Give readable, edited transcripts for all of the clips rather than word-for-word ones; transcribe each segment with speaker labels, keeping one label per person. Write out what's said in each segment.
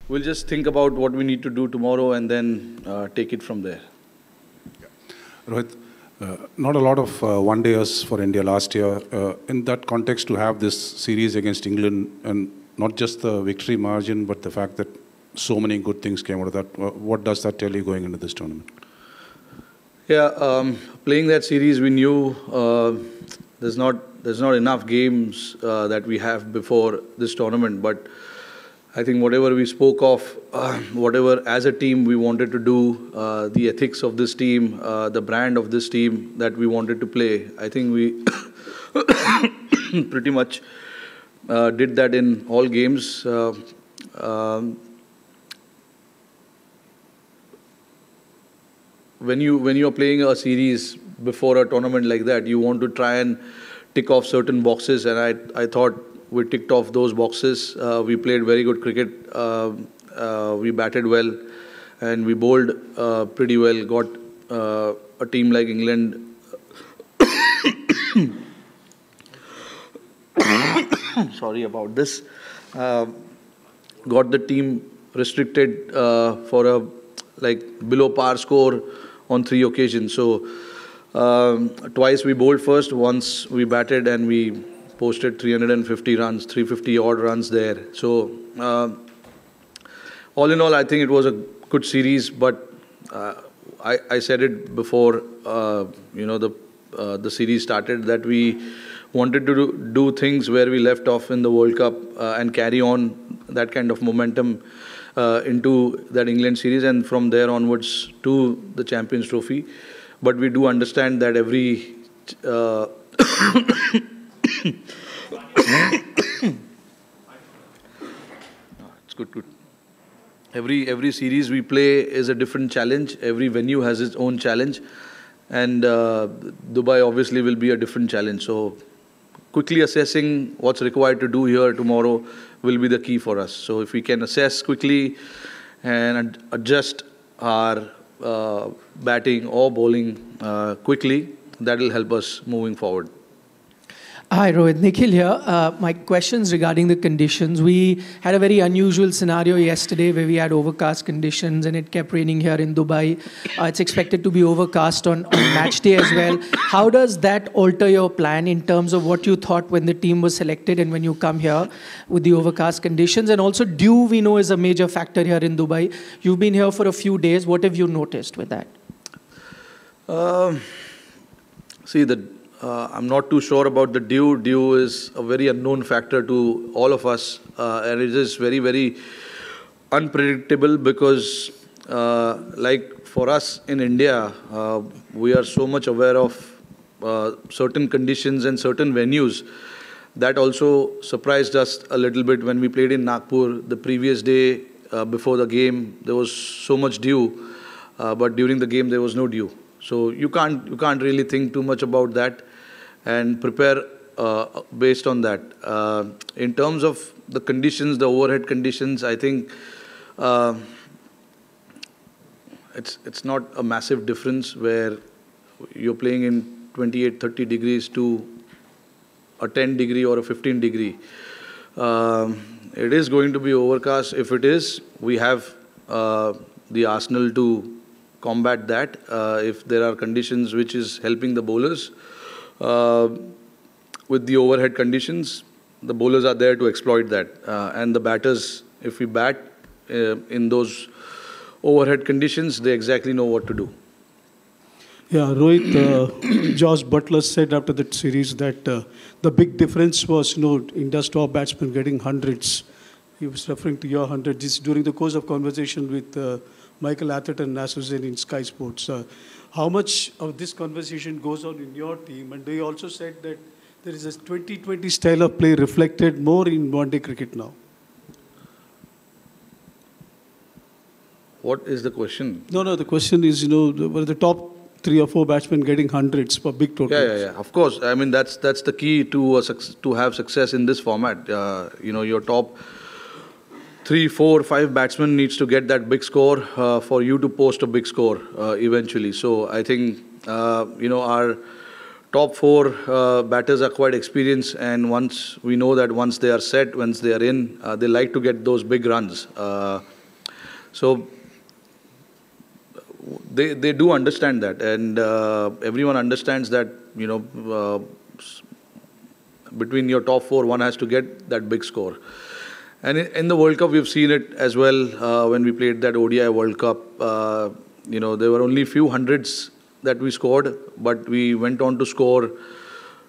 Speaker 1: We'll just think about what we need to do tomorrow and then take it from there.
Speaker 2: Rohit, not a lot of one-dayers for India last year. In that context, to have this series against England, and not just the victory margin, but the fact that so many good things came out of that, what does that tell you going into this tournament?
Speaker 1: Yeah, playing that series, we knew there's not enough games that we have before this tournament, but I think whatever we spoke of, whatever as a team we wanted to do, the ethics of this team, the brand of this team that we wanted to play, I think we pretty much did that in all games. When you're playing a series before a tournament like that, you want to try and tick off certain boxes, and I thought we ticked off those boxes. We played very good cricket. We batted well, and we bowled pretty well. Got a team like England. Sorry about this. Got the team restricted for a below par score on 3 occasions. So twice we bowled first, once we batted, and we posted 350 runs, 350 odd runs there. So all in all, I think it was a good series. But I said it before the series started, that we wanted to do things where we left off in the World Cup and carry on that kind of momentum into that England series, and from there onwards to the Champions Trophy. But we do understand that every it's good. Every series we play is a different challenge. Every venue has its own challenge, and Dubai obviously will be a different challenge. So quickly assessing what's required to do here tomorrow will be the key for us. So if we can assess quickly and adjust our batting or bowling quickly, that will help us moving forward.
Speaker 3: Hi Rohit, Nikhil here. My question's regarding the conditions. We had a very unusual scenario yesterday where we had overcast conditions and it kept raining here in Dubai. It's expected to be overcast on match day as well. How does that alter your plan in terms of what you thought when the team was selected and when you come here with the overcast conditions? And also dew, we know, is a major factor here in Dubai. You've been here for a few days. What have you noticed with that?
Speaker 1: I'm not too sure about the dew. Dew is a very unknown factor to all of us, and it is very, very unpredictable because, like for us in India, we are so much aware of certain conditions and certain venues. That also surprised us a little bit when we played in Nagpur the previous day before the game. There was so much dew, but during the game there was no dew. So you can't really think too much about that and prepare based on that. In terms of the conditions, the overhead conditions, I think it's not a massive difference where you're playing in 28, 30 degrees to a 10 degree or a 15 degree. It is going to be overcast. If it is, we have the arsenal to combat that. If there are conditions which is helping the bowlers with the overhead conditions, the bowlers are there to exploit that. And the batters, if we bat in those overhead conditions, they exactly know what to do.
Speaker 4: Yeah, Rohit, Josh Butler said after that series that the big difference was, India's top batsmen getting hundreds. He was referring to your hundreds. This during the course of conversation with Michael Atherton and Nasser Zain in Sky Sports. How much of this conversation goes on in your team? And they also said that there is a 2020 style of play reflected more in one-day cricket now.
Speaker 1: What is the question?
Speaker 4: No, the question is, were the top 3 or 4 batsmen getting hundreds for big totals?
Speaker 1: Yeah. Of course. I mean, that's the key to have success in this format. Your top 3, 4, 5 batsmen needs to get that big score for you to post a big score eventually. So I think, our top 4 batters are quite experienced, and we know that once they are set, once they are in, they like to get those big runs. So they do understand that, and everyone understands that, between your top four, one has to get that big score. And in the World Cup, we've seen it as well. When we played that ODI World Cup, there were only few hundreds that we scored, but we went on to score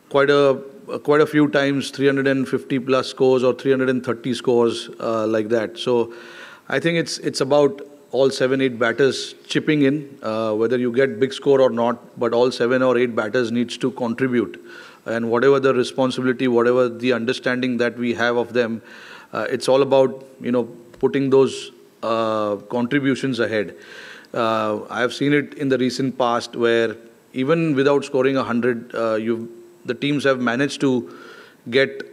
Speaker 1: quite a few times, 350 plus scores or 330 scores like that. So I think it's about all 7-8 batters chipping in, whether you get big score or not, but all 7 or 8 batters needs to contribute. And whatever the responsibility, whatever the understanding that we have of them, it's all about, putting those contributions ahead. I have seen it in the recent past where even without scoring 100, the teams have managed to get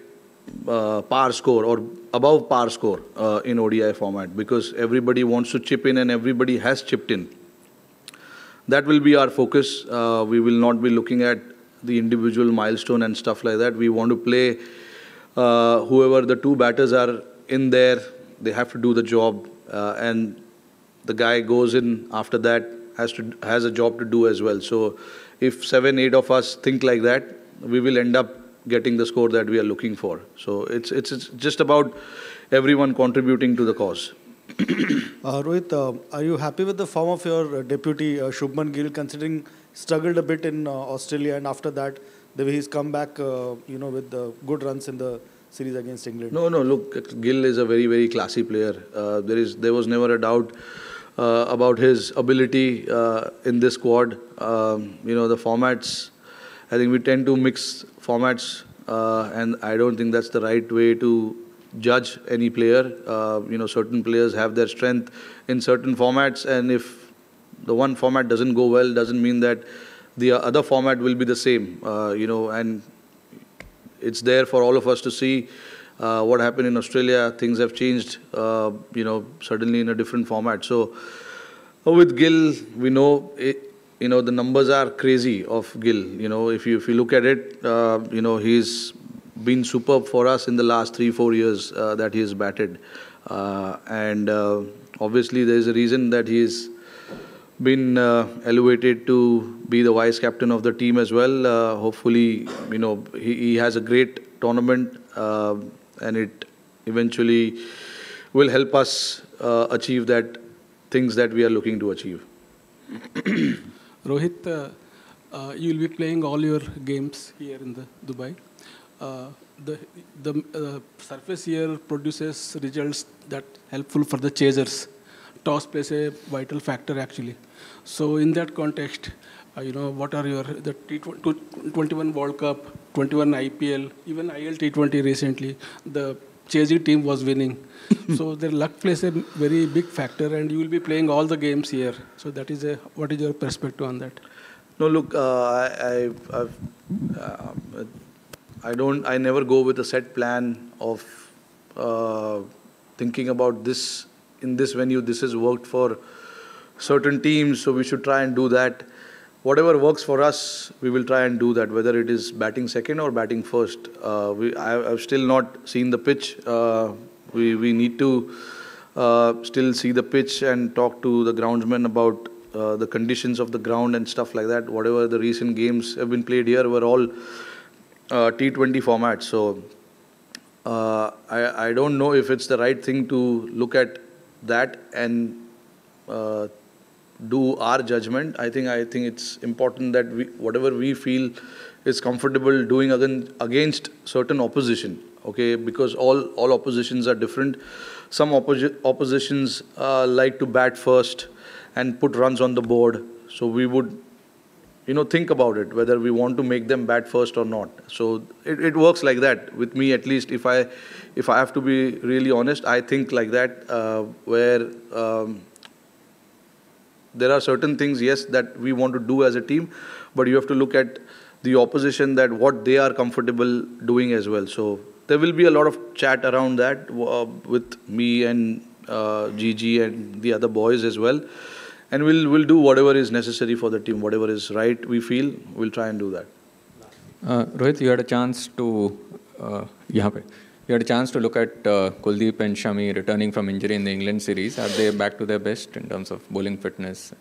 Speaker 1: par score or above par score in ODI format, because everybody wants to chip in and everybody has chipped in. That will be our focus. We will not be looking at the individual milestone and stuff like that. We want to play whoever the 2 batters are in there, they have to do the job, and the guy goes in after that has a job to do as well. So if 7-8 of us think like that, we will end up getting the score that we are looking for. So it's just about everyone contributing to the cause.
Speaker 5: Rohit, are you happy with the form of your deputy Shubman Gill, considering struggled a bit in Australia, and after that the way he's come back, with the good runs in the series against England?
Speaker 1: No, look, Gill is a very, very classy player. There was never a doubt about his ability in this squad. The formats, I think we tend to mix formats, and I don't think that's the right way to judge any player. Certain players have their strength in certain formats, and if the one format doesn't go well, doesn't mean that the other format will be the same. And it's there for all of us to see what happened in Australia. Things have changed, suddenly in a different format. So with Gill, we know the numbers are crazy of Gill. If you look at it, he's been superb for us in the last 3-4 years that he has batted. And obviously there is a reason that he's been elevated to be the vice captain of the team as well. Hopefully, he has a great tournament, and it eventually will help us achieve that things that we are looking to achieve.
Speaker 6: Rohit, you will be playing all your games here in the Dubai. The surface here produces results that helpful for the chasers. Toss plays a vital factor actually. So in that context, what are the T21 World Cup, 21 IPL, even IL T20 recently, the chasing team was winning. So their luck plays a very big factor, and you will be playing all the games here. So that is what is your perspective on that?
Speaker 1: No, look, I never go with a set plan of thinking about this. In this venue, this has worked for certain teams, so we should try and do that. Whatever works for us, we will try and do that, whether it is batting second or batting first. I've still not seen the pitch. We need to still see the pitch and talk to the groundsman about the conditions of the ground and stuff like that. Whatever the recent games have been played here were all T20 formats. So I don't know if it's the right thing to look at that and do our judgment. I think it's important that whatever we feel is comfortable doing against certain opposition, okay? Because all oppositions are different. Some oppositions like to bat first and put runs on the board. So we would, think about it, whether we want to make them bat first or not. So it works like that. With me, at least, if I have to be really honest, I think like that, where there are certain things, yes, that we want to do as a team, but you have to look at the opposition, that what they are comfortable doing as well. So there will be a lot of chat around that with me and Gigi and the other boys as well. And we'll do whatever is necessary for the team, whatever is right, we feel, we'll try and do that.
Speaker 7: Rohit, you had a chance to You had a chance to look at Kuldeep and Shami returning from injury in the England series. Are they back to their best in terms of bowling fitness?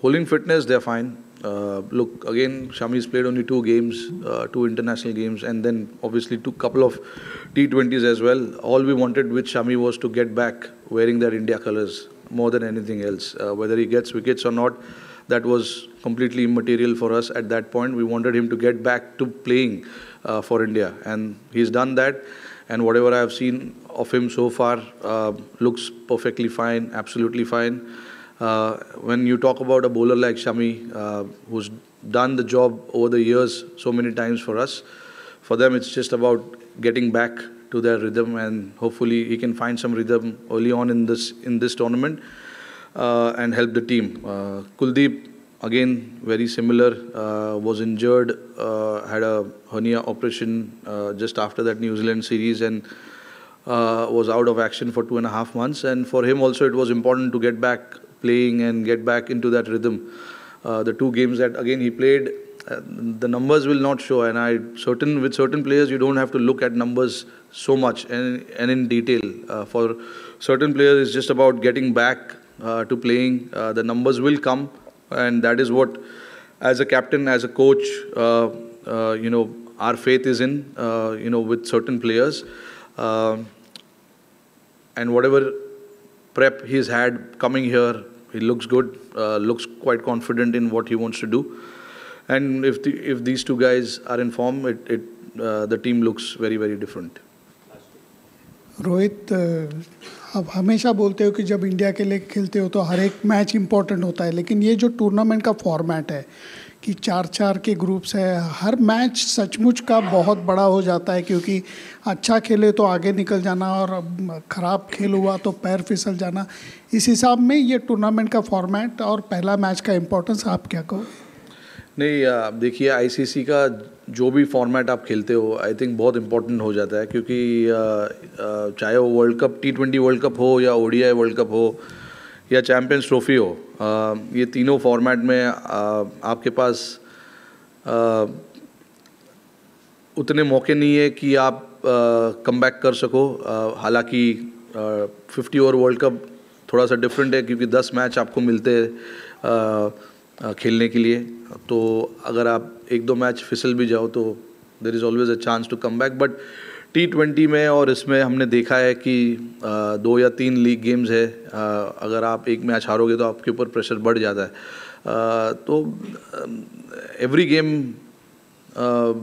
Speaker 1: Bowling fitness, they're fine. Look, again, Shami's played only 2 games, 2 international games, and then obviously couple of T20s as well. All we wanted with Shami was to get back wearing their India colours more than anything else. Whether he gets wickets or not, that was completely immaterial for us at that point. We wanted him to get back to playing for India, and he's done that. And whatever I have seen of him so far looks perfectly fine, absolutely fine. When you talk about a bowler like Shami, who's done the job over the years so many times for us, for them it's just about getting back to their rhythm, and hopefully he can find some rhythm early on in this tournament and help the team. Kuldeep, again, very similar, was injured, had a hernia operation just after that New Zealand series, and was out of action for 2.5 months. And for him also it was important to get back playing and get back into that rhythm. The 2 games that again he played, the numbers will not show, and with certain players you don't have to look at numbers so much and in detail. For certain players it's just about getting back to playing. The numbers will come, and that is what, as a captain, as a coach, our faith is in, with certain players. And whatever prep he's had coming here, he looks good, looks quite confident in what he wants to do. And if these 2 guys are in form, the team looks very, very different.
Speaker 8: Rohit, आप हमेशा बोलते हो कि जब India के लिए खेलते हो तो हर एक मैच इम्पोर्टेंट होता है, लेकिन ये जो टूर्नामेंट का फॉर्मेट है कि 4-4 के ग्रुप्स है, हर मैच सचमुच का बहुत बड़ा हो जाता है, क्योंकि अच्छा खेले तो आगे निकल जाना और ख़राब खेल हुआ तो पैर फिसल जाना. इस हिसाब में ये टूर्नामेंट का फॉर्मेट और पहला मैच का इम्पोर्टेंस आप क्या कहो?
Speaker 1: नहीं, देखिए, आईसीसी का जो भी फॉर्मेट आप खेलते हो, आई थिंक बहुत इम्पोर्टेंट हो जाता है, क्योंकि चाहे वो world cup, T20 world cup हो या ODI वर्ल्ड कप हो या चैम्पियंस ट्रॉफी हो, ये तीनों फॉर्मेट में आपके पास उतने मौके नहीं है कि आप कमबैक कर सको. हालांकि 50 ओवर वर्ल्ड कप थोड़ा सा डिफरेंट है, क्योंकि 10 मैच आपको मिलते हैं खेलने के लिए. तो अगर आप 1-2 मैच फिसल भी जाओ तो there is always a chance to come back. But T20 में और इसमें हमने देखा है कि 2 या 3 लीग गेम्स है, अगर आप एक मैच हारोगे तो आपके ऊपर प्रेशर बढ़ जाता है. तो every game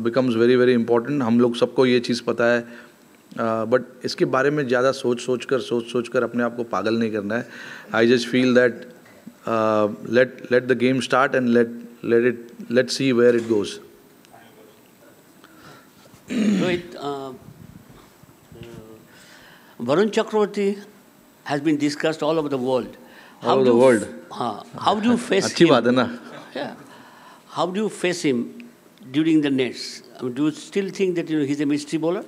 Speaker 1: becomes very very important. हम लोग सबको ये चीज़ पता है, बट इसके बारे में ज़्यादा सोच कर अपने आप को पागल नहीं करना है. I just feel that let the game start and let's see where it goes.
Speaker 9: Rohit, Varun Chakravarti has been discussed all over the world.
Speaker 1: All over the world.
Speaker 9: How do you face
Speaker 1: अच्छी
Speaker 9: him?
Speaker 1: बात है ना.
Speaker 9: Yeah. How do you face him during the nets? I mean, do you still think that he's a mystery bowler?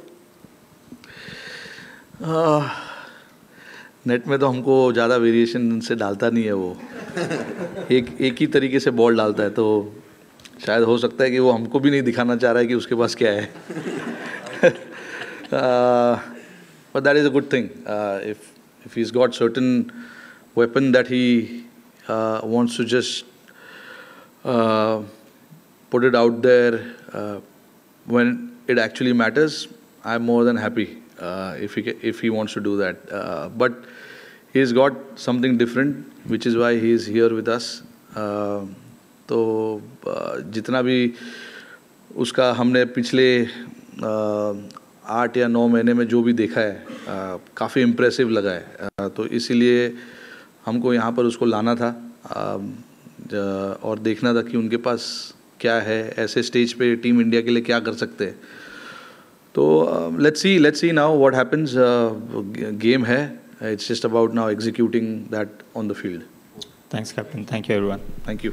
Speaker 1: Net में तो हमको ज़्यादा variation से डालता नहीं है वो. एक ही तरीके से बॉल डालता है, तो शायद हो सकता है कि वो हमको भी नहीं दिखाना चाह रहा है कि उसके पास क्या है. But that is a good thing. If he's got certain weapon that he wants to just put it out there when it actually matters, I'm more than happy if he wants to do that. But he's got something different, which is why he is here with us. तो जितना भी उसका हमने पिछले 8 या 9 महीने में जो भी देखा है, काफ़ी इम्प्रेसिव लगा है. तो इसीलिए हमको यहाँ पर उसको लाना था और देखना था कि उनके पास क्या है, ऐसे स्टेज पे टीम इंडिया के लिए क्या कर सकते हैं. तो let's see now what happens. Game है, it's just about now executing that on the field.
Speaker 7: Thanks, Captain. Thank you, everyone.
Speaker 1: Thank you.